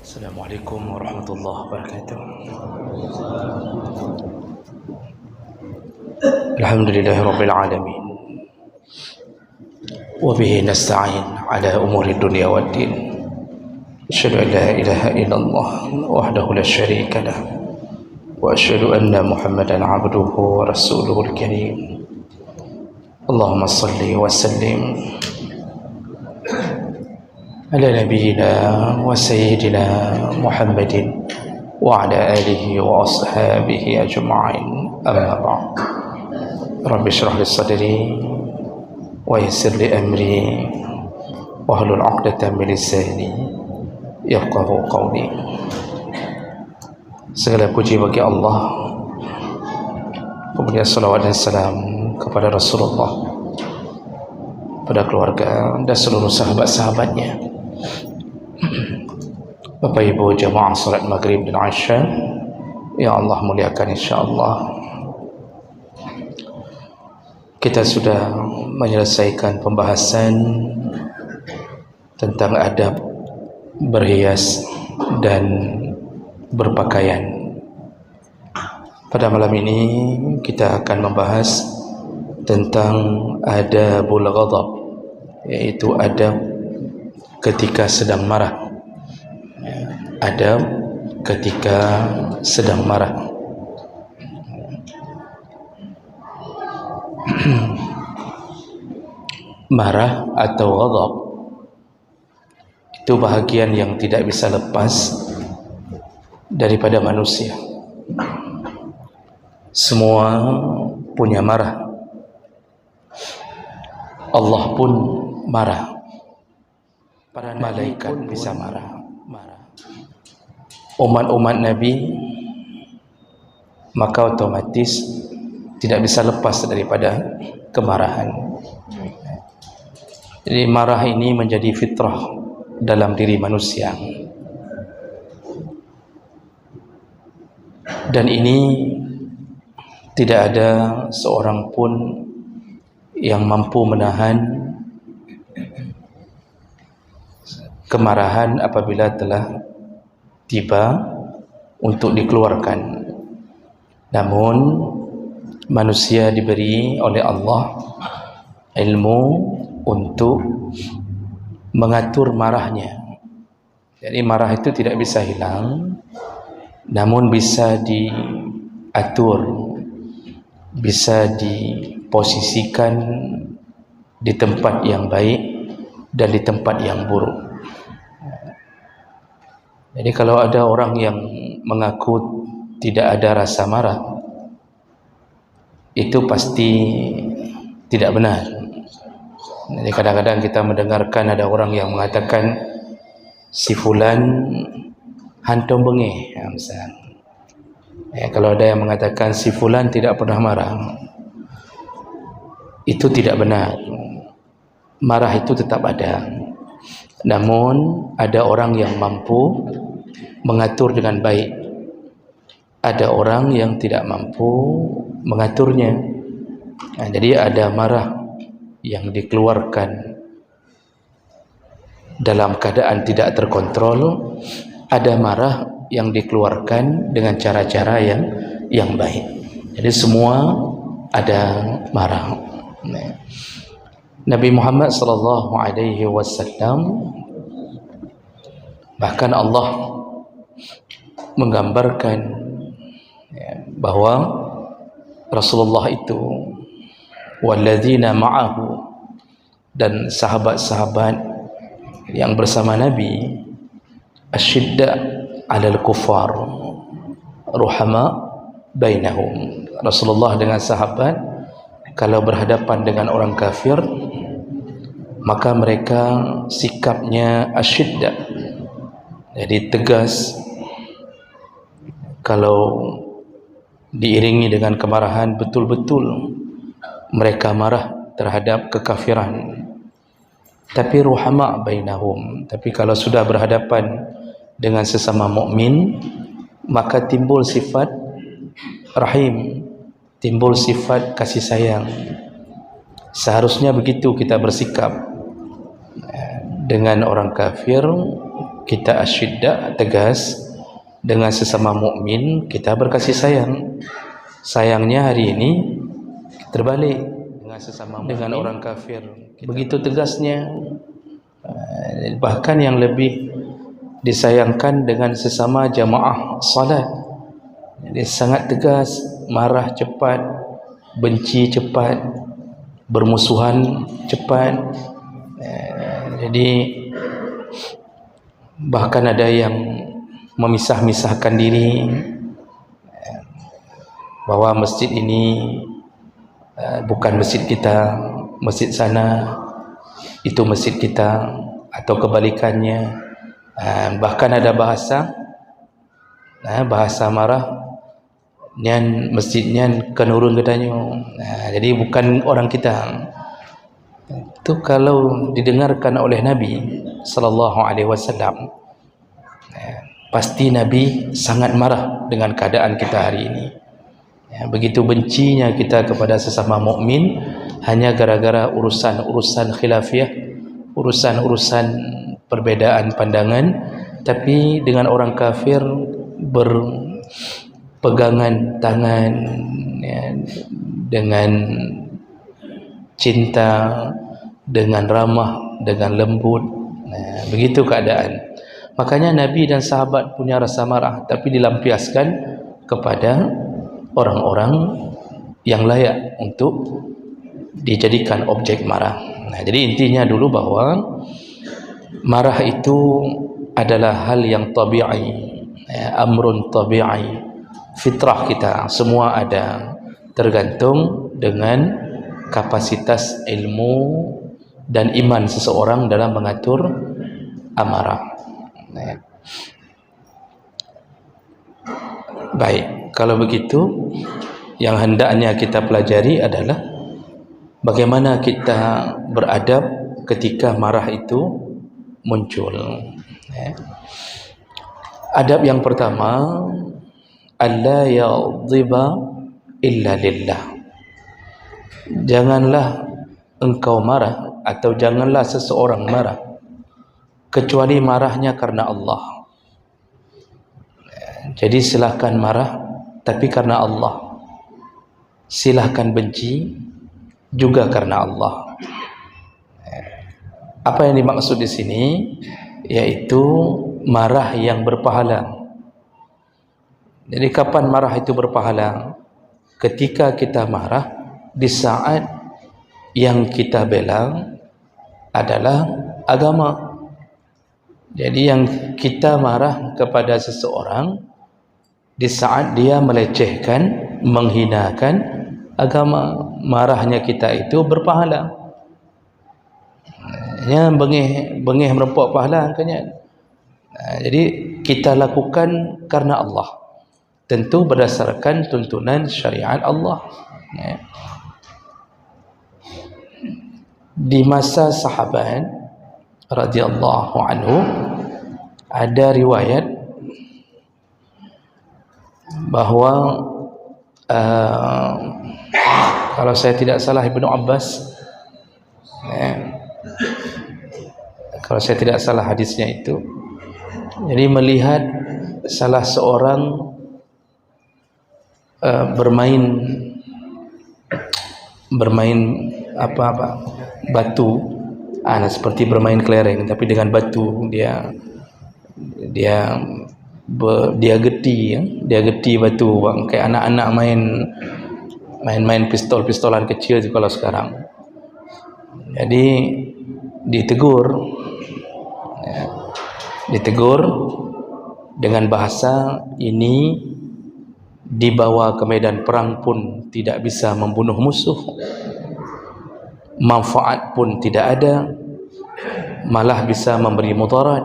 Assalamualaikum warahmatullahi wabarakatuh. Alhamdulillahirabbil alamin. Wa bihi nasta'in ala umuri dunya waddin. Asyhadu an la ilaha illallah wahdahu la syarika lah. Wa asyhadu anna Muhammadan 'abduhu wa rasuluhul karim. Allahumma shalli wa sallim ala nabiyyina wa sayyidina Muhammadin wa ala alihi wa ashabihi ajma'in. Amma ba'd. Rabbi shrah li sadri wa yassir li amri wa hlul 'uqdatam min lisani yafqahu qawli. Segala puji bagi Allah, kemudian salawat dan salam kepada Rasulullah, pada keluarga dan seluruh sahabat-sahabatnya. Bapak Ibu jamaah salat maghrib dan isya yang Allah muliakan, insyaallah kita sudah menyelesaikan pembahasan tentang adab berhias dan berpakaian. Pada malam ini kita akan membahas tentang adabul ghadab, yaitu adab ketika sedang marah. Adab ketika sedang marah. Marah atau ghadab itu bahagian yang tidak bisa lepas daripada manusia. Semua punya marah. Allah pun marah. Para malaikat bisa marah. Umat-umat Nabi maka otomatis tidak bisa lepas daripada kemarahan. Jadi marah ini menjadi fitrah dalam diri manusia. Dan ini tidak ada seorang pun yang mampu menahan kemarahan apabila telah tiba untuk dikeluarkan. Namun manusia diberi oleh Allah ilmu untuk mengatur marahnya. Jadi marah itu tidak bisa hilang, namun bisa diatur, bisa diposisikan di tempat yang baik dan di tempat yang buruk. Jadi kalau ada orang yang mengaku tidak ada rasa marah, itu pasti tidak benar. Jadi kadang-kadang kita mendengarkan ada orang yang mengatakan si fulan hantom bengih, misalnya. Kalau ada yang mengatakan si fulan tidak pernah marah, itu tidak benar. Marah itu tetap ada. Namun ada orang yang mampu mengatur dengan baik. Ada orang yang tidak mampu mengaturnya. Nah, jadi ada marah yang dikeluarkan dalam keadaan tidak terkontrol, ada marah yang dikeluarkan dengan cara-cara yang baik. Jadi semua ada marah. Nabi Muhammad sallallahu alaihi wasallam, bahkan Allah menggambarkan bahwa Rasulullah itu walladzina ma'ahu, dan sahabat-sahabat yang bersama Nabi, asyidda 'alal kuffar ruhama bainahum. Rasulullah dengan sahabat kalau berhadapan dengan orang kafir, maka mereka sikapnya asyidda, jadi tegas. Kalau diiringi dengan kemarahan, betul-betul mereka marah terhadap kekafiran. Tapi ruhama bainahum, tapi kalau sudah berhadapan dengan sesama mukmin, maka timbul sifat rahim, timbul sifat kasih sayang. Seharusnya begitu kita bersikap dengan orang kafir, kita asyidda, tegas dengan sesama mukmin, kita berkasih sayang. Sayangnya hari ini terbalik dengan sesama mukmin, dengan orang kafir begitu tegasnya. Bahkan yang lebih disayangkan dengan sesama jamaah salat, jadi sangat tegas, marah cepat, benci cepat, bermusuhan cepat. Jadi bahkan ada yang memisah-misahkan diri, bahwa masjid ini bukan masjid kita, masjid sana itu masjid kita, atau kebalikannya. Bahkan ada bahasa marah, nyan masjidnya kenurun katanya. Jadi bukan orang kita. Itu kalau didengarkan oleh Nabi sallallahu alaihi wasallam, pasti Nabi sangat marah dengan keadaan kita hari ini. Begitu bencinya kita kepada sesama mukmin hanya gara-gara urusan khilafiyah, urusan perbedaan pandangan. Tapi dengan orang kafir berpegangan tangan, dengan cinta, dengan ramah, dengan lembut. Begitu keadaan. Makanya Nabi dan sahabat punya rasa marah, tapi dilampiaskan kepada orang-orang yang layak untuk dijadikan objek marah. Jadi intinya dulu bahwa marah itu adalah hal yang tabi'i, amrun tabi'i, fitrah kita, semua ada, tergantung dengan kapasitas ilmu dan iman seseorang dalam mengatur amarah. Baik, kalau begitu yang hendaknya kita pelajari adalah bagaimana kita beradab ketika marah itu muncul. Adab yang pertama, alla yaghdhiba illa lillah. Janganlah engkau marah, atau janganlah seseorang marah kecuali marahnya karena Allah. Jadi silahkan marah, tapi karena Allah. Silahkan benci juga karena Allah. Apa yang dimaksud di sini? Yaitu marah yang berpahala. Jadi kapan marah itu berpahala? Ketika kita marah di saat yang kita bela adalah agama. Jadi yang kita marah kepada seseorang di saat dia melecehkan, menghinakan agama, marahnya kita itu berpahala. Ya, bengih merempok pahala angkanya. Jadi kita lakukan karena Allah, tentu berdasarkan tuntunan syariat Allah. Di masa sahabat radhiyallahu anhu ada riwayat bahwa kalau saya tidak salah Ibnu Abbas, kalau saya tidak salah hadisnya itu, jadi melihat salah seorang bermain batu, seperti bermain kelereng tapi dengan batu. Dia geti batu, bang, kayak anak-anak main pistol-pistolan kecil itu kalau sekarang. Jadi ditegur dengan bahasa ini, dibawa ke medan perang pun tidak bisa membunuh musuh, manfaat pun tidak ada, malah bisa memberi mudarat.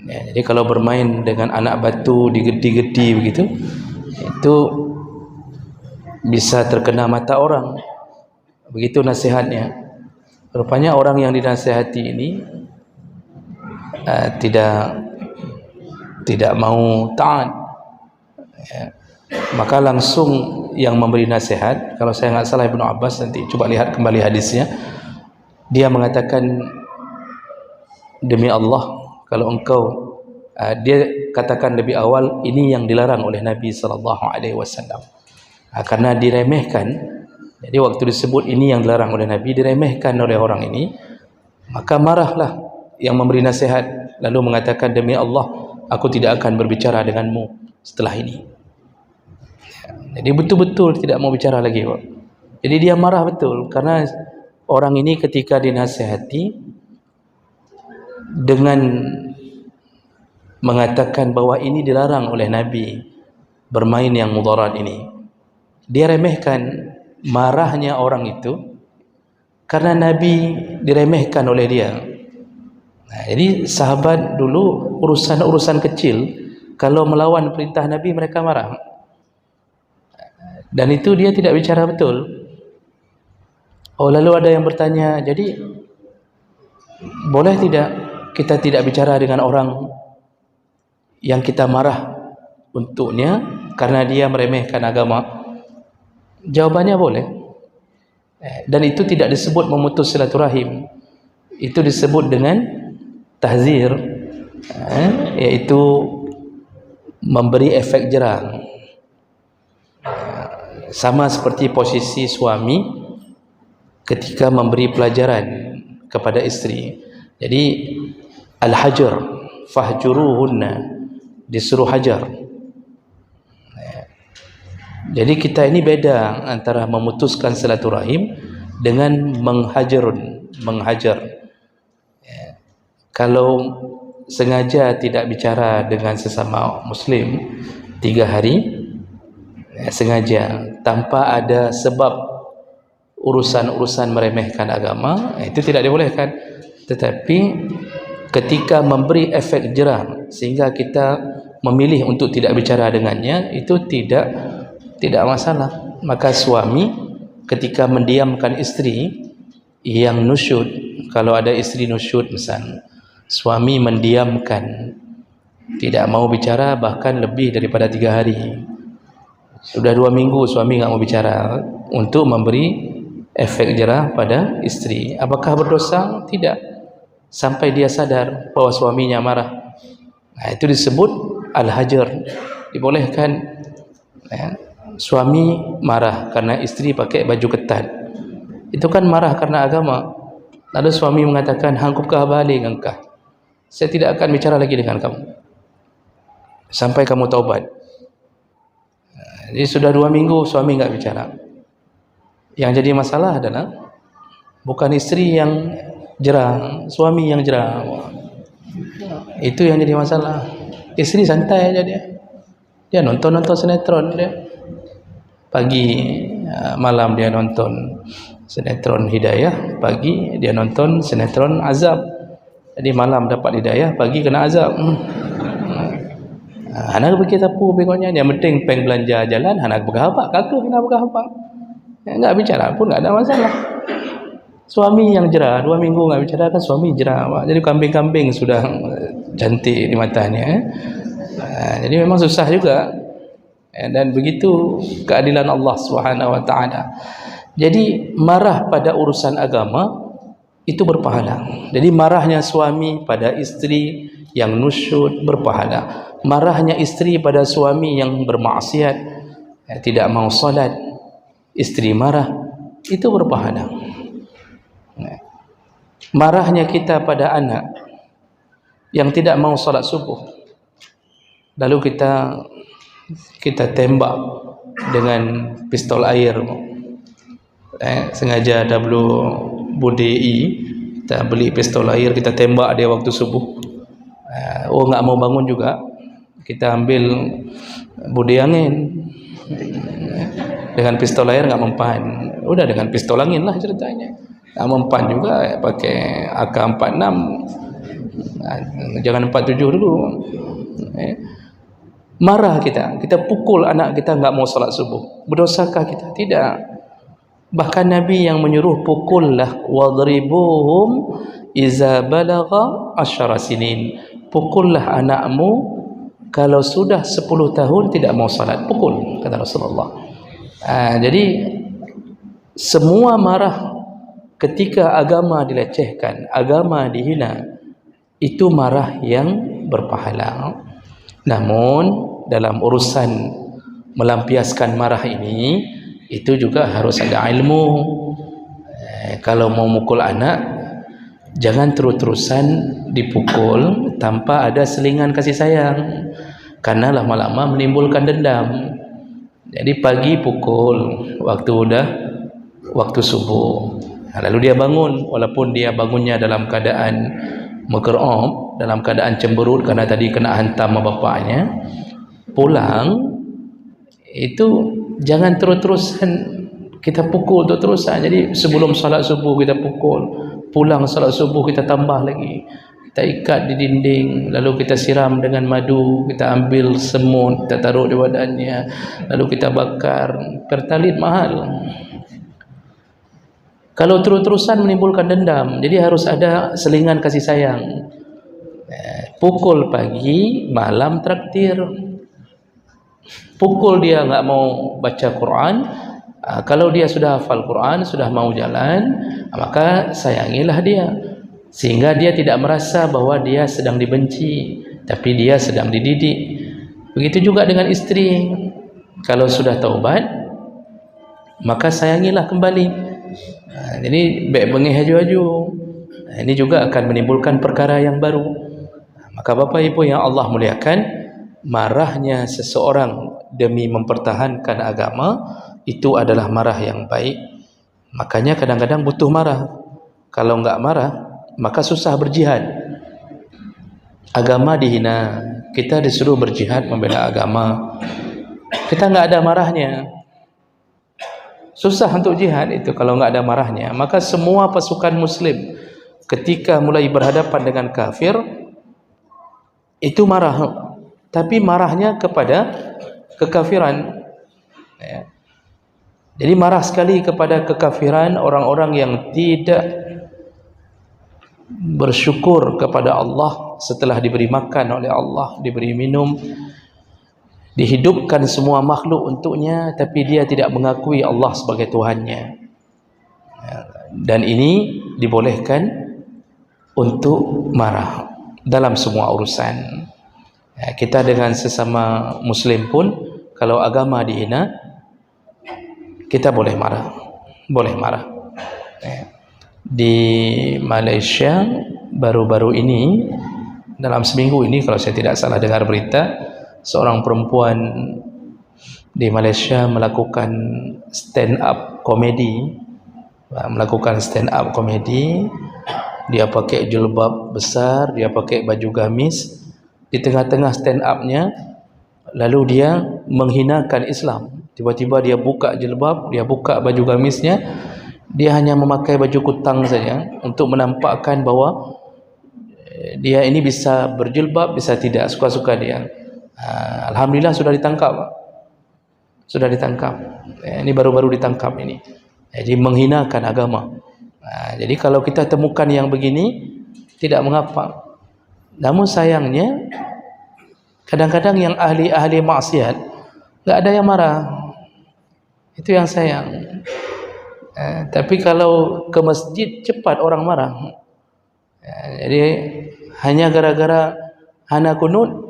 Jadi kalau bermain dengan anak batu digeti-geti begitu, itu bisa terkena mata orang. Begitu nasihatnya. Rupanya orang yang dinasihati ini tidak mau taat. Maka langsung yang memberi nasihat, kalau saya nggak salah Ibnu Abbas, nanti coba lihat kembali hadisnya, dia mengatakan, demi Allah, Kalau engkau dia katakan lebih awal ini yang dilarang oleh Nabi SAW, karena diremehkan. Jadi waktu disebut ini yang dilarang oleh Nabi, diremehkan oleh orang ini, maka marahlah yang memberi nasihat, lalu mengatakan, demi Allah aku tidak akan berbicara denganmu setelah ini. Jadi betul-betul tidak mau bicara lagi, Pak. Jadi dia marah betul, karena orang ini ketika dinasihati dengan mengatakan bahwa ini dilarang oleh Nabi, bermain yang mudarat ini, dia remehkan. Marahnya orang itu karena Nabi diremehkan oleh dia. Nah, jadi sahabat dulu urusan-urusan kecil, kalau melawan perintah Nabi mereka marah, dan itu dia tidak bicara betul. Oh, lalu ada yang bertanya, jadi boleh tidak kita tidak bicara dengan orang yang kita marah untuknya karena dia meremehkan agama? Jawabannya boleh. Dan itu tidak disebut memutus silaturahim, itu disebut dengan tahzir, yaitu memberi efek jera. Sama seperti posisi suami ketika memberi pelajaran kepada istri. Jadi al-hajar, fahjuruhunna, disuruh hajar. Jadi kita ini beda antara memutuskan silaturahim dengan menghajar. Kalau sengaja tidak bicara dengan sesama muslim 3 hari, sengaja tanpa ada sebab urusan-urusan meremehkan agama, itu tidak dibolehkan. Tetapi ketika memberi efek jera sehingga kita memilih untuk tidak bicara dengannya, itu tidak masalah. Maka suami ketika mendiamkan istri yang nusyud, kalau ada istri nusyud misal, suami mendiamkan, tidak mau bicara bahkan lebih daripada 3 hari, sudah 2 minggu suami nggak mau bicara, untuk memberi efek jerah pada istri. Apakah berdosa? Tidak, sampai dia sadar bahwa suaminya marah. Nah, itu disebut al-hajar, dibolehkan. Suami marah karena istri pakai baju ketat, itu kan marah karena agama. Lalu suami mengatakan, hangkupkah balik engkau, saya tidak akan bicara lagi dengan kamu sampai kamu taubat. Jadi sudah 2 minggu suami nggak bicara. Yang jadi masalah adalah bukan istri yang jerah, suami yang jerah. Itu yang jadi masalah. Istri santai aja dia nonton sinetron, dia pagi malam dia nonton sinetron hidayah, pagi dia nonton sinetron azab. Jadi malam dapat hidayah, pagi kena azab. Anak begitu apa pokoknya, dia penting peng belanja jalan, anak berapa kakak kena berapa, enggak bicara pun enggak ada masalah. Suami yang jerah 2 minggu enggak bicara, kan suami jerah. Jadi kambing-kambing sudah cantik di matanya. Jadi memang susah juga. Dan begitu keadilan Allah Subhanahu wa taala. Jadi marah pada urusan agama itu berpahala. Jadi marahnya suami pada istri yang nusyud berpahala. Marahnya istri pada suami yang bermaksiat, tidak mau salat, istri marah, itu berpahala. Marahnya kita pada anak yang tidak mau salat subuh, lalu kita tembak dengan pistol air, sengaja WBDI, kita beli pistol air, kita tembak dia waktu subuh. Oh, nggak mau bangun juga, kita ambil budi angin, dengan pistol air nggak mempan, udah dengan pistol angin lah ceritanya. Nggak mempan juga, pakai AK-46, jangan 47 dulu. Marah kita pukul anak kita nggak mau salat subuh, berdosakah kita? Tidak. Bahkan Nabi yang menyuruh, pukullah wadribuhum iza balagha 10 sinin, pukullah anakmu kalau sudah 10 tahun tidak mau salat, pukul, kata Rasulullah. Jadi semua marah ketika agama dilecehkan, agama dihina, itu marah yang berpahala. Namun dalam urusan melampiaskan marah ini, itu juga harus ada ilmu. Kalau mau mukul anak, jangan terus-terusan dipukul tanpa ada selingan kasih sayang, karena lama-lama menimbulkan dendam. Jadi pagi pukul waktu subuh, lalu dia bangun, walaupun dia bangunnya dalam keadaan megerop, dalam keadaan cemberut karena tadi kena hantam sama bapaknya, pulang itu jangan terus-terusan kita pukul terus-terusan. Jadi sebelum salat subuh kita pukul, pulang salat subuh kita tambah lagi, kita ikat di dinding, lalu kita siram dengan madu, kita ambil semut, kita taruh di badannya, lalu kita bakar. Pertalite mahal. Kalau terus-terusan menimbulkan dendam, jadi harus ada selingan kasih sayang. Pukul pagi, malam traktir. Pukul dia nggak mau baca Quran, kalau dia sudah hafal Quran, sudah mau jalan, maka sayangilah dia, sehingga dia tidak merasa bahwa dia sedang dibenci, tapi dia sedang dididik. Begitu juga dengan istri, kalau sudah taubat, maka sayangilah kembali. Jadi baik bengih haju-haju, ini juga akan menimbulkan perkara yang baru. Maka Bapak Ibu yang Allah muliakan, marahnya seseorang demi mempertahankan agama itu adalah marah yang baik. Makanya kadang-kadang butuh marah. Kalau enggak marah, maka susah berjihad. Agama dihina, kita disuruh berjihad membela agama, kita enggak ada marahnya, susah untuk jihad itu kalau enggak ada marahnya. Maka semua pasukan muslim ketika mulai berhadapan dengan kafir itu marah, tapi marahnya kepada kekafiran. Jadi marah sekali kepada kekafiran orang-orang yang tidak bersyukur kepada Allah setelah diberi makan oleh Allah, diberi minum, dihidupkan semua makhluk untuknya, tapi dia tidak mengakui Allah sebagai Tuhannya. Dan ini dibolehkan untuk marah dalam semua urusan. Kita dengan sesama muslim pun kalau agama dihina, kita boleh marah, boleh marah. Di Malaysia baru-baru ini, dalam seminggu ini kalau saya tidak salah dengar berita, seorang perempuan di Malaysia melakukan stand up komedi. Dia pakai jilbab besar, dia pakai baju gamis, di tengah-tengah stand up-nya lalu dia menghinakan Islam. Tiba-tiba dia buka jilbab, dia buka baju gamisnya, dia hanya memakai baju kutang saja untuk menampakkan bahawa dia ini bisa berjilbab, bisa tidak, suka-suka dia. Alhamdulillah sudah ditangkap. Sudah ditangkap. Ini baru-baru ditangkap ini. Jadi menghinakan agama. Jadi kalau kita temukan yang begini, tidak mengapa. Namun sayangnya kadang-kadang yang ahli-ahli maksiat enggak ada yang marah. Itu yang sayang. Tapi kalau ke masjid cepat orang marah. Jadi hanya gara-gara hana kunut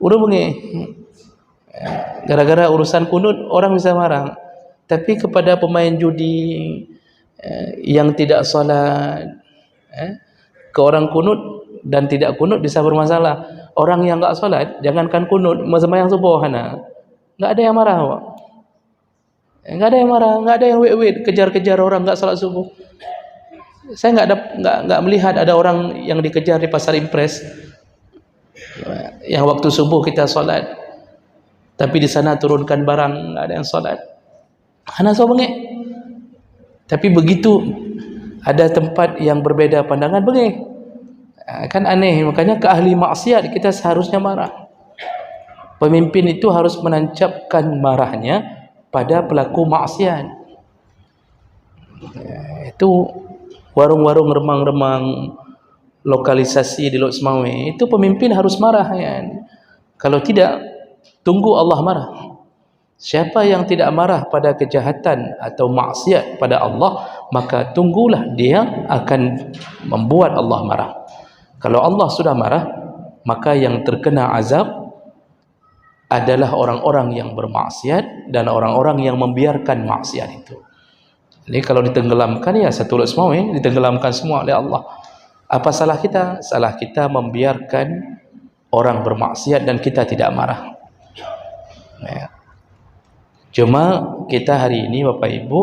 udah bengih. Gara-gara urusan kunut orang bisa marah. Tapi kepada pemain judi yang tidak salat, ke orang kunut dan tidak kunut bisa bermasalah. Orang yang enggak salat, jangankan kunut, sembahyang subuh hana, enggak ada yang marah, Pak. Enggak ada yang marah, enggak ada yang wait kejar-kejar orang enggak salat subuh. Saya enggak melihat ada orang yang dikejar di pasar Impres yang waktu subuh kita salat, tapi di sana turunkan barang enggak ada yang salat. Hana so bengek. Tapi begitu ada tempat yang berbeda pandangan bengek. Kan aneh. Makanya ke ahli maksiat kita seharusnya marah. Pemimpin itu harus menancapkan marahnya pada pelaku maksiat. Itu warung-warung remang-remang lokalisasi di Lok Semawe, itu pemimpin harus marah ya. Kalau tidak, tunggu Allah marah. Siapa yang tidak marah pada kejahatan atau maksiat pada Allah, maka tunggulah dia akan membuat Allah marah. Kalau Allah sudah marah, maka yang terkena azab adalah orang-orang yang bermaksiat dan orang-orang yang membiarkan maksiat itu. Jadi kalau ditenggelamkan, ya setulus semua ditenggelamkan semua oleh Allah. Apa salah kita? Salah kita membiarkan orang bermaksiat dan kita tidak marah. Ya. Cuma kita hari ini Bapak Ibu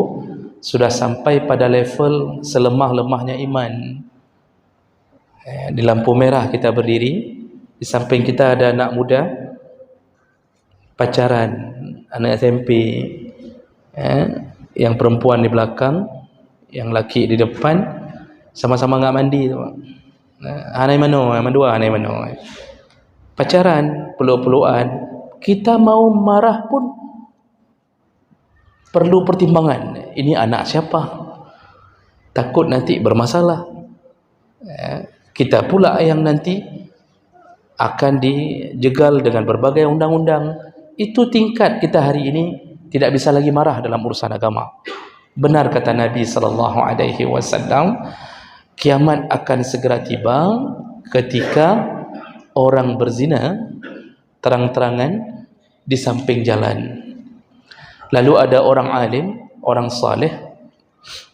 sudah sampai pada level selemah-lemahnya iman. Di lampu merah kita berdiri, di samping kita ada anak muda pacaran, anak SMP, yang perempuan di belakang, yang laki di depan, sama-sama nggak mandi tu. Anai mano, mandua anai mano. Pacaran, peluk-pelukan, kita mau marah pun perlu pertimbangan. Ini anak siapa? Takut nanti bermasalah. Kita pula yang nanti akan dijegal dengan berbagai undang-undang. Itu tingkat kita hari ini tidak bisa lagi marah dalam urusan agama. Benar kata Nabi SAW, kiamat akan segera tiba ketika orang berzina terang-terangan di samping jalan. Lalu ada orang alim, orang saleh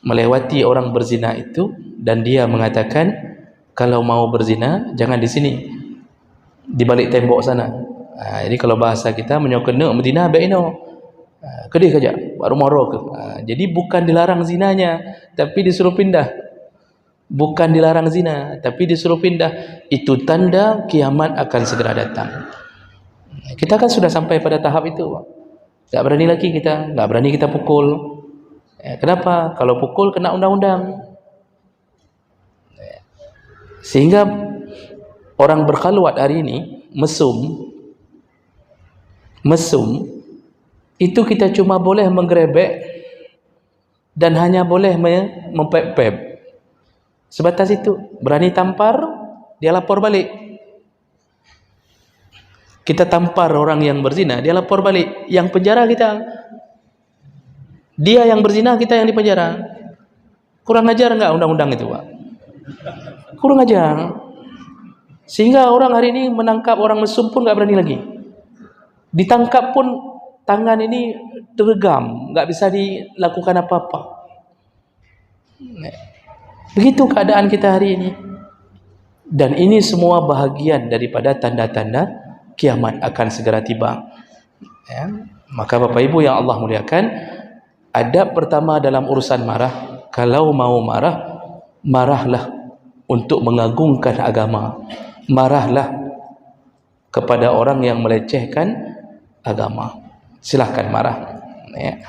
melewati orang berzina itu dan dia mengatakan, kalau mau berzina jangan di sini, di balik tembok sana. Jadi kalau bahasa kita menyokena Medina baino, kedih saja baru moro ke. Jadi bukan dilarang zinanya, tapi disuruh pindah. Bukan dilarang zina, tapi disuruh pindah. Itu tanda kiamat akan segera datang. Kita kan sudah sampai pada tahap itu. Tak berani lagi kita, tak berani kita pukul. Kenapa? Kalau pukul kena undang-undang. Sehingga orang berkhalwat hari ini, mesum, itu kita cuma boleh menggerebek dan hanya boleh mempep-pep. Sebatas itu. Berani tampar, dia lapor balik. Kita tampar orang yang berzina, dia lapor balik. Yang penjara kita. Dia yang berzina, kita yang dipenjara. Kurang ajar enggak undang-undang itu, Pak? Kurang ajar. Sehingga orang hari ini menangkap orang mesum pun enggak berani lagi. Ditangkap pun tangan ini teregam, enggak bisa dilakukan apa-apa. Begitu keadaan kita hari ini. Dan ini semua bahagian daripada tanda-tanda kiamat akan segera tiba. Ya. Maka Bapak Ibu yang Allah muliakan, adab pertama dalam urusan marah, kalau mau marah, marahlah untuk mengagungkan agama. Marahlah kepada orang yang melecehkan agama. Silahkan marah. Ya.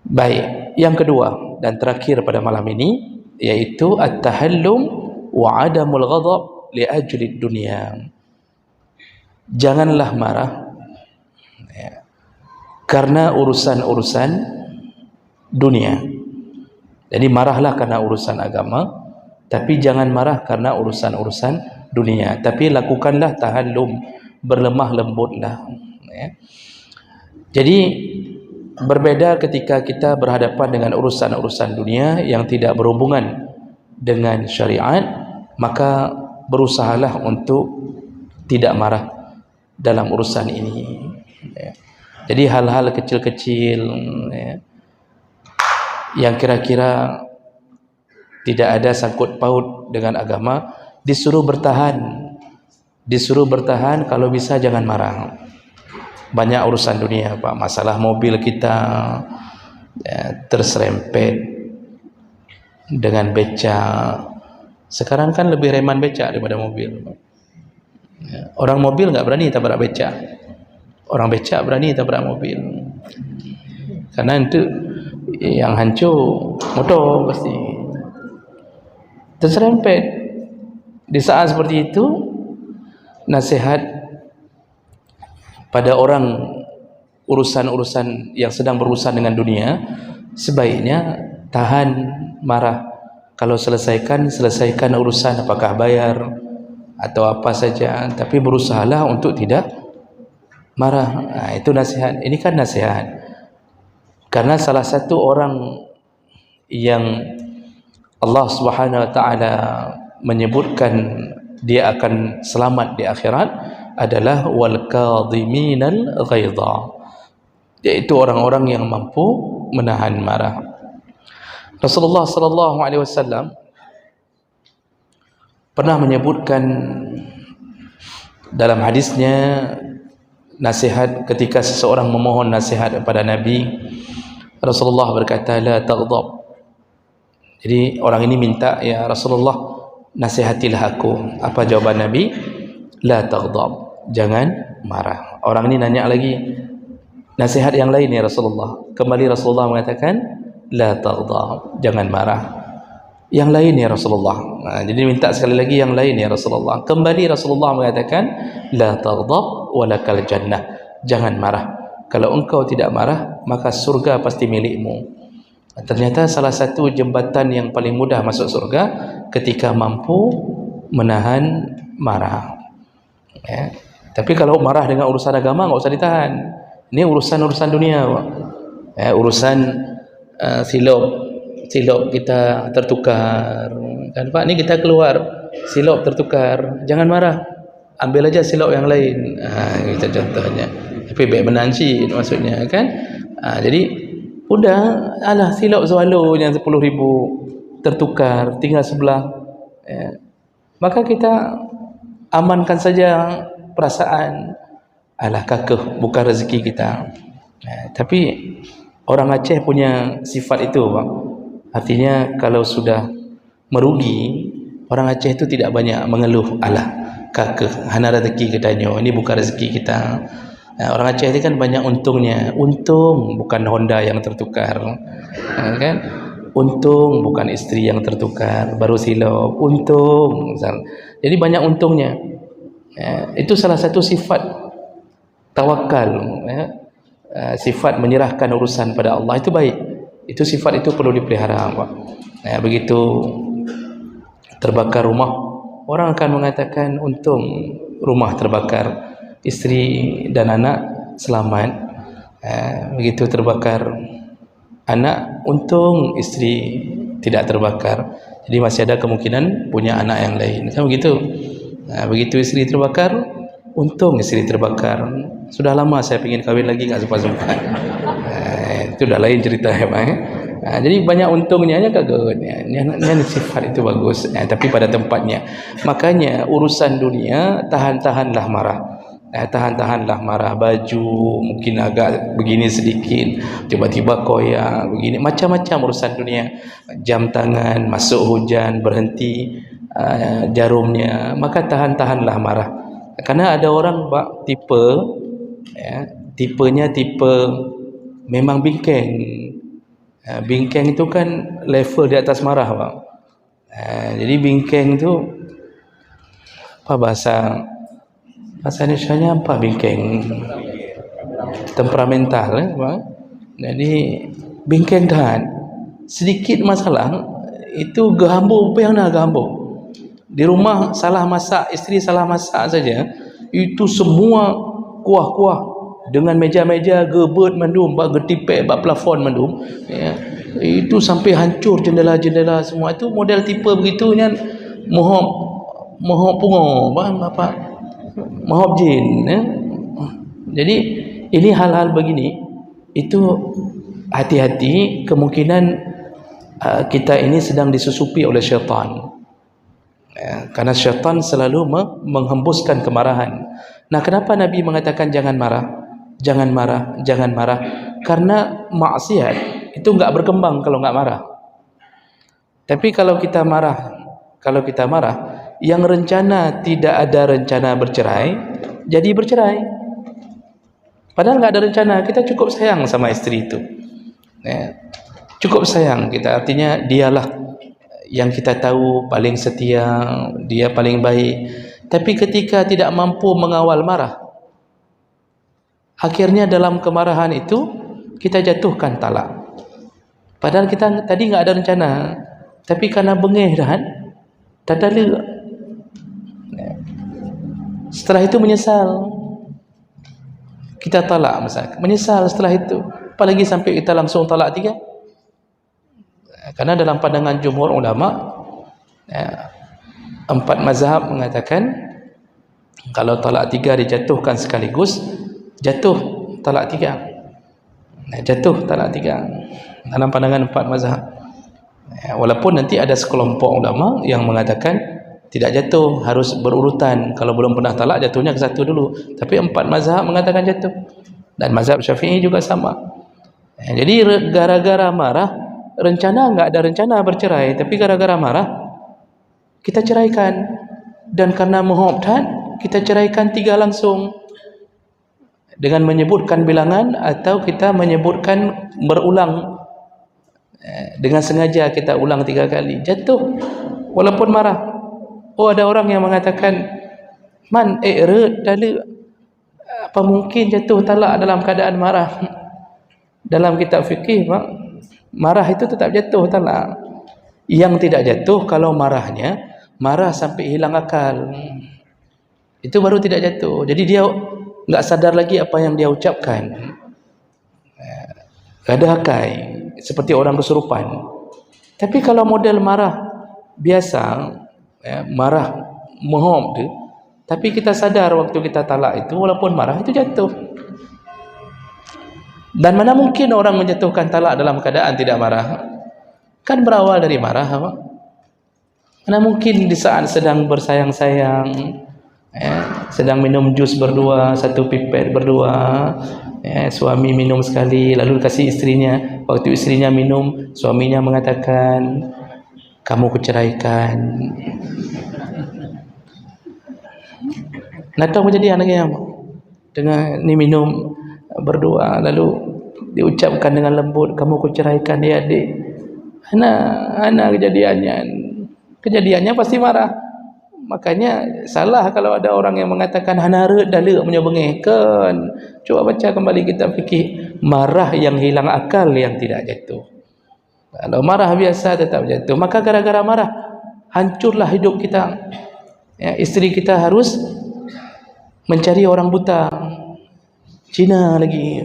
Baik, yang kedua dan terakhir pada malam ini yaitu at-tahallum wa adamul ghadab li ajli dunya. Janganlah marah ya, karena urusan-urusan dunia. Jadi marahlah karena urusan agama, tapi jangan marah karena urusan-urusan dunia. Tapi lakukanlah tahallum, berlemah lembutlah ya. Jadi berbeda ketika kita berhadapan dengan urusan-urusan dunia yang tidak berhubungan dengan syariat, maka berusahalah untuk tidak marah dalam urusan ini ya. Jadi hal-hal kecil-kecil ya, yang kira-kira tidak ada sangkut paut dengan agama, disuruh bertahan, kalau bisa jangan marah. Banyak urusan dunia, Pak. Masalah mobil kita ya, terserempet dengan becak. Sekarang kan lebih reman becak daripada mobil. Ya, orang mobil nggak berani tabrak becak. Orang becak berani tabrak mobil. Karena itu yang hancur motor pasti. Terserempet. Di saat seperti itu, nasihat pada orang urusan-urusan yang sedang berurusan dengan dunia, sebaiknya tahan marah. Kalau selesaikan urusan, apakah bayar atau apa saja, tapi berusahalah untuk tidak marah. Nah, itu nasihat. Ini kan nasihat. Karena salah satu orang yang Allah Subhanahu wa taala menyebutkan dia akan selamat di akhirat adalah wal kadhiminal ghaidha, yaitu orang-orang yang mampu menahan marah. Rasulullah sallallahu alaihi wasallam pernah menyebutkan dalam hadisnya nasihat ketika seseorang memohon nasihat kepada Nabi. Rasulullah berkata la taghdab. Jadi orang ini minta, ya Rasulullah nasihatilah aku. Apa jawaban Nabi? La taghdab, jangan marah. Orang ini nanya lagi nasihat yang lain ya Rasulullah. Kembali Rasulullah mengatakan la taghdab, jangan marah. Yang lain ya Rasulullah. Jadi minta sekali lagi yang lain ya Rasulullah. Kembali Rasulullah mengatakan la taghdab walakal jannah, jangan marah. Kalau engkau tidak marah, maka surga pasti milikmu. Ternyata salah satu jembatan yang paling mudah masuk surga ketika mampu menahan marah. Ya. Tapi kalau marah dengan urusan agama, nggak usah ditahan. Ini urusan dunia, Pak. Ya, urusan silop kita tertukar, kan Pak? Ini kita keluar, silop tertukar, jangan marah, ambil aja silop yang lain. Kita contohnya. Tapi baik menanci maksudnya, kan? Jadi udah, alah silop swallow yang 10.000 tertukar, tinggal sebelah. Ya. Maka kita amankan saja perasaan, alah kakeh bukan rezeki kita. Tapi orang Aceh punya sifat itu, Bang. Artinya kalau sudah merugi, orang Aceh itu tidak banyak mengeluh, alah kakeh hana rezeki katanya, ini bukan rezeki kita. Orang Aceh itu kan banyak untungnya. Untung bukan Honda yang tertukar, kan? Untung bukan istri yang tertukar, baru silop. Untung, jadi banyak untungnya. Itu salah satu sifat tawakal, sifat menyerahkan urusan pada Allah, itu baik. Itu sifat itu perlu dipelihara, Pak. Begitu terbakar rumah, orang akan mengatakan untung rumah terbakar, istri dan anak selamat. Begitu terbakar anak, untung istri tidak terbakar, jadi masih ada kemungkinan punya anak yang lain, kan begitu. Begitu istri terbakar, untung istri terbakar, sudah lama saya ingin kawin lagi, nggak sempat. Itu dah lain cerita, ya Pak. Jadi banyak untungnya, kagak. Ini sifat itu bagus, tapi pada tempatnya. Makanya urusan dunia tahan-tahanlah marah. Tahan-tahanlah marah. Baju mungkin agak begini sedikit, tiba-tiba koyak begini, macam-macam urusan dunia. Jam tangan masuk hujan berhenti jarumnya, maka tahan-tahanlah marah. Karena ada orang, Pak, tipenya tipe memang bingkeng. Bingkeng itu kan level di atas marah, Pak. Jadi bingkeng itu apa bahasa Indonesianya, apa bingkeng? Temperamental, Pak. Jadi bingkeng tahan. Sedikit masalah itu gehambur, apa yang nak gehambur? Di rumah salah masak, istri salah masak saja, itu semua kuah-kuah dengan meja-meja gebet mandum, bak getipek, bak plafon mandum. Itu sampai hancur jendela-jendela semua. Itu model tipe begitunya, mohop pungo, Bapak. Mohop jin. Jadi ini hal-hal begini, itu hati-hati, kemungkinan kita ini sedang disusupi oleh syaitan. Karena syaitan selalu menghembuskan kemarahan. Nah, kenapa Nabi mengatakan jangan marah? Jangan marah, jangan marah. Karena maksiat itu enggak berkembang kalau enggak marah. Tapi kalau kita marah, yang rencana tidak ada rencana bercerai, jadi bercerai. Padahal enggak ada rencana, kita cukup sayang sama istri itu. Cukup sayang kita, artinya dialah yang kita tahu paling setia, dia paling baik. Tapi ketika tidak mampu mengawal marah, akhirnya dalam kemarahan itu kita jatuhkan talak. Padahal kita tadi nggak ada rencana, tapi karena bengih dan tadali, setelah itu menyesal, kita talak misalnya, menyesal setelah itu, apalagi sampai kita langsung talak 3. Karena dalam pandangan jumhur ulama, Empat mazhab mengatakan kalau talak 3 dijatuhkan sekaligus, jatuh talak 3. Jatuh talak 3 dalam pandangan empat mazhab. Walaupun nanti ada sekelompok ulama yang mengatakan tidak jatuh, harus berurutan. Kalau belum pernah talak, jatuhnya ke satu dulu. Tapi empat mazhab mengatakan jatuh. Dan mazhab Syafi'i juga sama. Jadi gara-gara marah, nggak ada rencana bercerai, tapi gara-gara marah kita ceraikan. Dan karena menghobtan, kita ceraikan 3 langsung dengan menyebutkan bilangan, atau kita menyebutkan berulang. Dengan sengaja kita ulang 3 kali, jatuh walaupun marah. Oh, ada orang yang mengatakan, man dala, apa mungkin jatuh talak dalam keadaan marah? Dalam kitab fikih, marah itu tetap jatuh talak. Yang tidak jatuh kalau marahnya marah sampai hilang akal, itu baru tidak jatuh. Jadi dia nggak sadar lagi apa yang dia ucapkan, gadakai seperti orang kesurupan. Tapi kalau model marah biasa, marah mohon tu, tapi kita sadar waktu kita talak itu, walaupun marah itu jatuh. Dan mana mungkin orang menjatuhkan talak dalam keadaan tidak marah? Kan berawal dari marah, apa? Mana mungkin di saat sedang bersayang-sayang, sedang minum jus berdua, satu pipet berdua, suami minum sekali, lalu kasih istrinya. Waktu istrinya minum, suaminya mengatakan, kamu kuceraikan. Nak tahu menjadi anaknya dengan ni minum berdua, lalu diucapkan dengan lembut, kamu kuceraikan ya adik. Anak kejadiannya pasti marah. Makanya salah kalau ada orang yang mengatakan hanara dalil punya bengihkan. Coba baca kembali kitab fikih, marah yang hilang akal yang tidak jatuh. Kalau marah biasa tetap jatuh. Maka gara-gara marah hancurlah hidup kita. Isteri kita harus mencari orang buta, Cina lagi.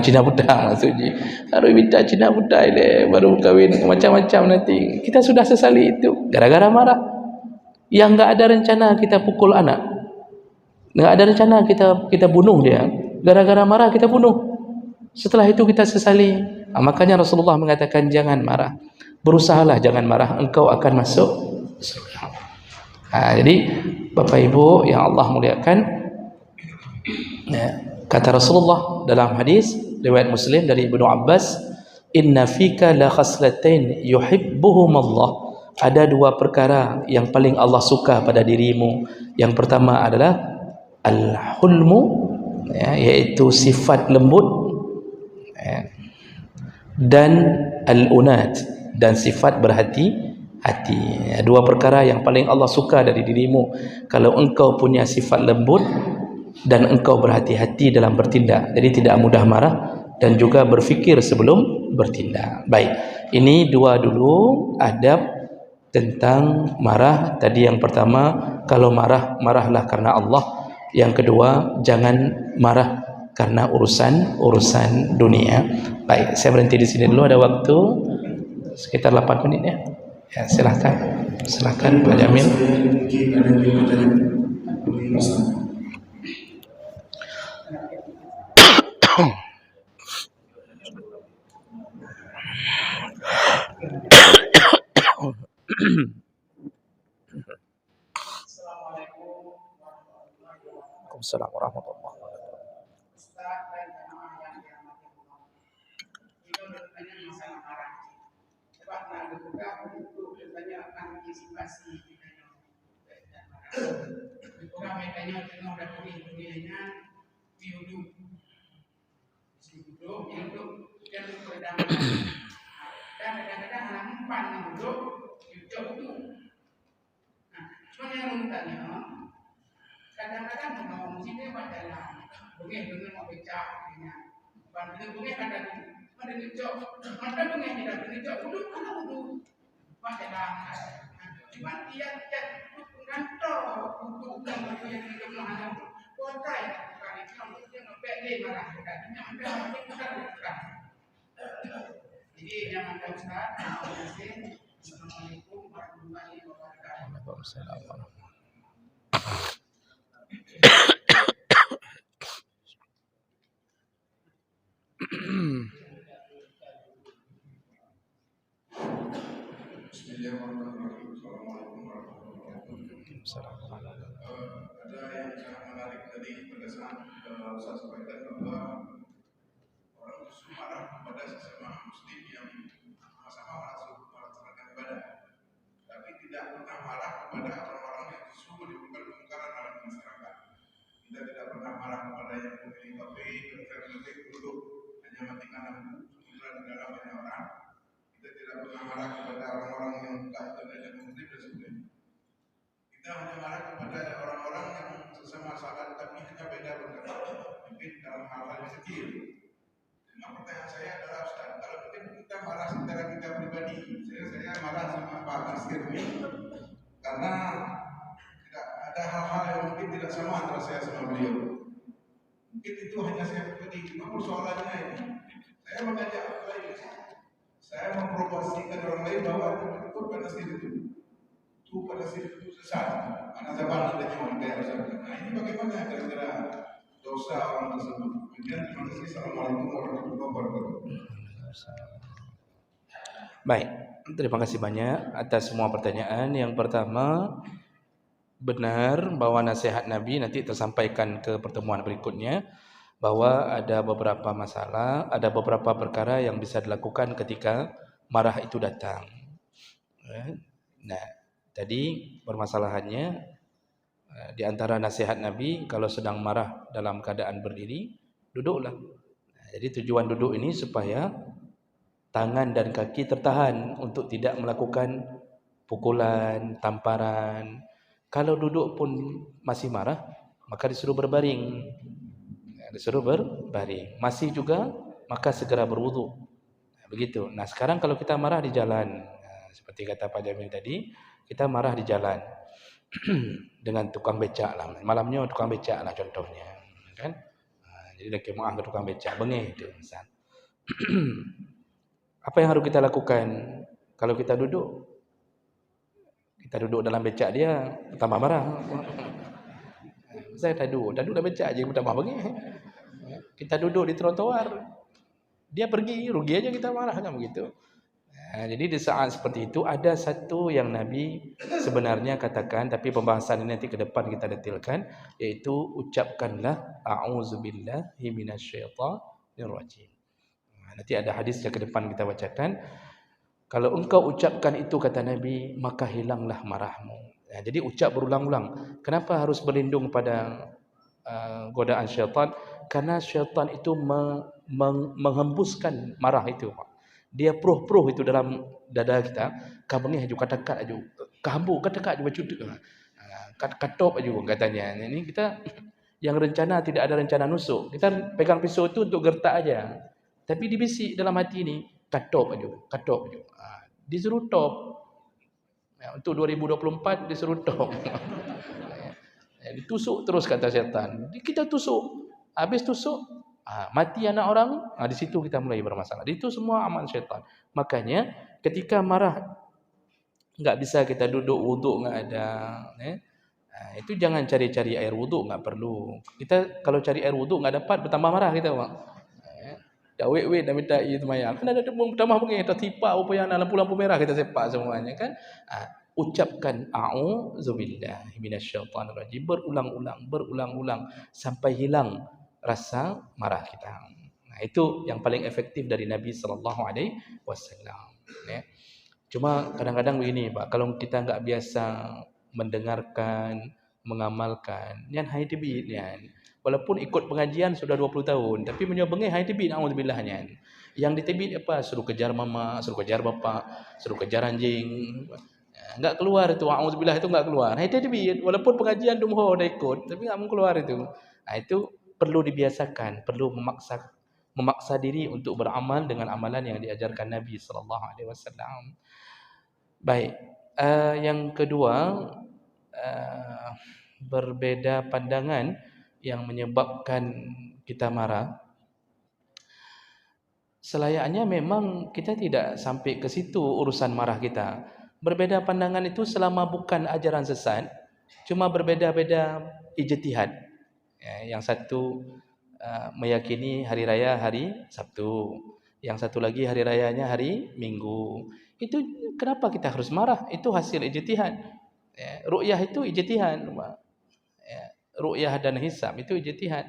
Cina buta maksudnya. Harus minta Cina buta ile baru kahwin, macam-macam nanti. Kita sudah sesali itu gara-gara marah. Yang enggak ada rencana kita pukul anak. Enggak ada rencana kita bunuh dia. Gara-gara marah kita bunuh. Setelah itu kita sesali. Makanya Rasulullah mengatakan jangan marah. Berusahalah jangan marah, engkau akan masuk surga. Jadi Bapak Ibu yang Allah muliakan, kata Rasulullah dalam hadis riwayat Muslim dari Ibnu Abbas, inna fika la khaslatain yuhibbuhum Allah. Ada 2 perkara yang paling Allah suka pada dirimu. Yang pertama adalah al-hulmu, yaitu sifat lembut, dan al-unat, dan sifat berhati-hati. 2 perkara yang paling Allah suka dari dirimu. Kalau engkau punya sifat lembut dan engkau berhati-hati dalam bertindak, jadi tidak mudah marah dan juga berfikir sebelum bertindak. Baik, ini 2 dulu adab tentang marah. Tadi yang pertama, kalau marah, marahlah karena Allah. Yang kedua, jangan marah karena urusan dunia. Baik, saya berhenti di sini dulu, ada waktu sekitar 8 menit ya. Ya, silakan Pak Jamil. Waalaikumsalam warahmatullahi wabarakatuh. Kadang-kadang mau musibah adalah bengih dengan mau becak dengan bengih ada ngejok, ada bengih tidak ngejok, udah mana udah adalah cuma dia pengantor untuk yang hidup mana kota yang kali itu dia ngepede marah katanya ada mungkin bukan. Jadi yang ada Ustaz, Assalamualaikum Waalaikumsalam. Bismillahirrahmanirrahim. Assalamualaikum warahmatullahi wabarakatuh. Ada yang sangat menarik tadi pada saat Ustaz sampaikan bahwa orang justru marah kepada sesama muslim yang sama-sama melaksanakan ibadah, tapi tidak pernah marah kepada orang-orang yang justru menimbulkan kemungkaran dalam masyarakat. Kita tidak pernah marah kepada yang memilih kafe, kafe duduk hanya matikan lampu, kemudian di dalam banyak orang. Kita tidak pernah marah kepada orang-orang yang buka internet dan muslim dan sebagainya. Kita hanya marah kepada orang-orang yang sesama sahabat tapi hanya beda beragama, mungkin dalam hal-hal yang kecil. Nah, pertanyaan saya adalah Ustaz, kalau kita marah secara kita pribadi, saya marah sama Pak Nasir ini karena tidak ada hal-hal yang mungkin tidak sama antara saya sama beliau. Mungkin itu hanya saya pribadi. Cuma persoalannya ini, saya mengajak orang lain, saya memprovokasikan orang lain bahwa itu Pak Nasir itu pada situ sesat. Anak zaman ada cuma kayak Ustaz. Nah, ini bagaimana kira-kira dosa orang tersebut? Kemudian terima kasih. Assalamualaikum warahmatullahi wabarakatuh. Baik, terima kasih banyak atas semua pertanyaan. Yang pertama, benar bahwa nasihat Nabi nanti tersampaikan ke pertemuan berikutnya, bahwa ada beberapa masalah, ada beberapa perkara yang bisa dilakukan ketika marah itu datang. Nah, tadi permasalahannya di antara nasihat Nabi, kalau sedang marah dalam keadaan berdiri, duduklah. Jadi tujuan duduk ini supaya tangan dan kaki tertahan untuk tidak melakukan pukulan, tamparan. Kalau duduk pun masih marah, maka disuruh berbaring. Disuruh berbaring. Masih juga, maka segera berwudu. Begitu. Nah, sekarang kalau kita marah di jalan, seperti kata Pak Jamil tadi, kita marah di jalan dengan tukang becak lah. Malamnya tukang becak lah contohnya, kan? Jadi dah kemah ke tukang becak, bengih itu misal. Apa yang harus kita lakukan? Kalau kita duduk dalam becak dia, tambah marah. Saya tak duduk dalam becak je, tambah bengih. Kita duduk di trotoar, dia pergi, rugi aja kita marah kan begitu. Jadi di saat seperti itu ada satu yang Nabi sebenarnya katakan, tapi pembahasan ini nanti ke depan kita detailkan, yaitu ucapkanlah a'udzubillahi minasyaitonir rajim. Nanti ada hadis yang ke depan kita bacakan. Kalau engkau ucapkan itu kata Nabi, maka hilanglah marahmu. Jadi ucap berulang-ulang. Kenapa harus berlindung pada godaan syaitan? Karena syaitan itu menghembuskan marah itu, Pak. Dia pruh-pruh itu dalam dada kita, kabengih aju katakat aju, kahambu katakat aju bacuduk. Katop aju katanya. Ini kita yang rencana tidak ada rencana nusuk. Kita pegang pisau itu untuk gertak aja. Tapi dibisik dalam hati ini, katop aju. Disuruh top. Untuk 2024 disuruh top. Ditusuk terus kata syaitan. Kita tusuk. Habis tusuk, mati anak orang, di situ kita mulai bermasalah. Itu semua amal syaitan. Makanya ketika marah, enggak bisa kita duduk, wuduk enggak ada. Itu jangan cari-cari air wuduk, enggak perlu. Kita kalau cari air wuduk enggak dapat, bertambah marah kita, Pak. Dah wait dah minta itu mayang. Kan ada bertambah begini, tertipak upaya lampu-lampu merah kita sepak semuanya kan. Ucapkan a'udzubillahi minasyaitonir rajim berulang-ulang sampai hilang rasa marah kita. Nah, itu yang paling efektif dari Nabi sallallahu alaihi wasallam, ya. Cuma kadang-kadang begini, Pak, kalau kita enggak biasa mendengarkan, mengamalkan, yang hai tibit kan. Walaupun ikut pengajian sudah 20 tahun, tapi menyobengih hai tibit auzubillah kan. Yang ditibit apa? Suruh kejar mama, suruh kejar bapak, suruh kejar anjing. Enggak keluar itu auzubillah itu enggak keluar. Hai tibit walaupun pengajian dumho dah ikut, tapi enggak mau keluar itu. Nah, itu perlu dibiasakan, perlu memaksa diri untuk beramal dengan amalan yang diajarkan Nabi sallallahu alaihi wasallam. Baik, yang kedua, berbeda pandangan yang menyebabkan kita marah. Selayaknya memang kita tidak sampai ke situ urusan marah kita. Berbeza pandangan itu selama bukan ajaran sesat, cuma berbeza-beza ijtihad. Yang satu meyakini hari raya hari Sabtu, yang satu lagi hari rayanya hari Minggu. Itu kenapa kita harus marah? Itu hasil ijtihad. Ru'yah itu ijtihad. Ru'yah dan hisab itu ijtihad.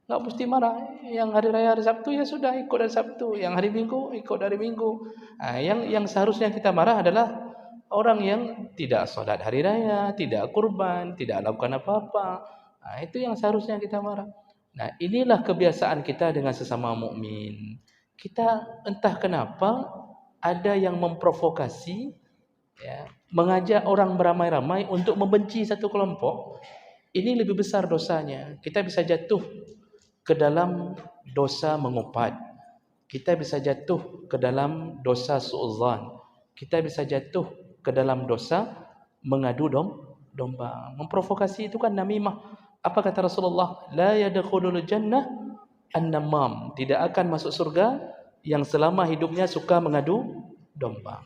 Enggak mesti marah. Yang hari raya hari Sabtu ya sudah ikut hari Sabtu, yang hari Minggu ikut hari Minggu. Yang seharusnya kita marah adalah orang yang tidak salat hari raya, tidak kurban, tidak lakukan apa-apa. Itu yang seharusnya kita marah. Nah, inilah kebiasaan kita dengan sesama mukmin. Kita entah kenapa ada yang memprovokasi, mengajak orang beramai-ramai untuk membenci satu kelompok. Ini lebih besar dosanya. Kita bisa jatuh ke dalam dosa mengupat. Kita bisa jatuh ke dalam dosa suudzon. Kita bisa jatuh ke dalam dosa mengadu domba. Memprovokasi itu kan namimah. Apa kata Rasulullah? La yadkhulul jannah an-namam. Tidak akan masuk surga yang selama hidupnya suka mengadu domba.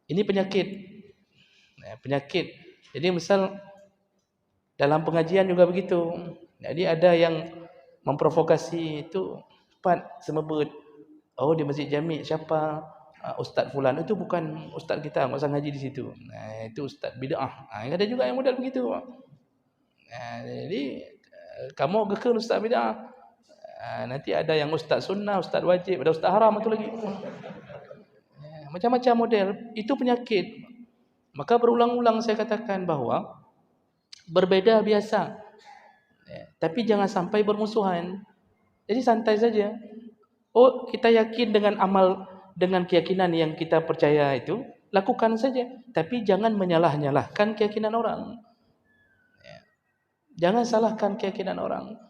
Ini penyakit. Penyakit. Jadi misal dalam pengajian juga begitu. Jadi ada yang memprovokasi itu, Pak semebut. Oh, di Masjid Jami' siapa? Ustaz fulan. Itu bukan ustaz kita, enggak usah ngaji di situ. Itu ustaz bid'ah. Ada juga yang model begitu. Jadi kamu gekal ustaz bid'ah. Nanti ada yang ustaz sunnah, ustaz wajib, ada ustaz haram itu lagi. Macam-macam model. Itu penyakit. Maka berulang-ulang saya katakan bahawa berbeza biasa. Tapi jangan sampai bermusuhan. Jadi santai saja. Oh, kita yakin dengan amal, dengan keyakinan yang kita percaya itu, lakukan saja. Tapi jangan menyalah-nyalahkan keyakinan orang. Jangan salahkan keyakinan orang.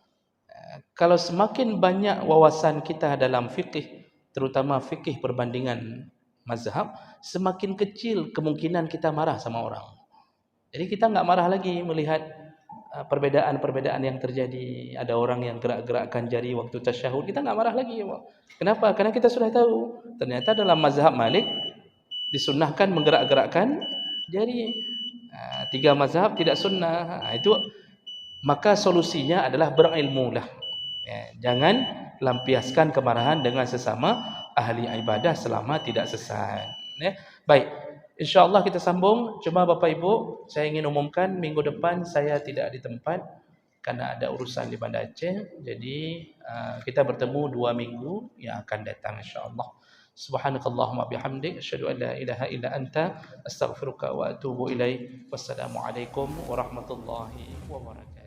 Kalau semakin banyak wawasan kita dalam fikih, terutama fikih perbandingan mazhab, semakin kecil kemungkinan kita marah sama orang. Jadi kita enggak marah lagi melihat perbedaan-perbedaan yang terjadi. Ada orang yang gerak-gerakkan jari waktu tasyahud, kita enggak marah lagi. Kenapa? Karena kita sudah tahu. Ternyata dalam mazhab Malik disunnahkan menggerak-gerakkan jari. 3 mazhab tidak sunnah. Itu maka solusinya adalah berilmulah. Jangan lampiaskan kemarahan dengan sesama ahli ibadah selama tidak sesat. Baik, insya-Allah kita sambung. Cuma Bapak Ibu, saya ingin umumkan minggu depan saya tidak di tempat karena ada urusan di Banda Aceh. Jadi kita bertemu 2 minggu yang akan datang insya-Allah. Subhanakallahumma bihamdik asyhadu an la ilaha illa anta astaghfiruka wa atubu ilaik. Wassalamualaikum warahmatullahi wabarakatuh.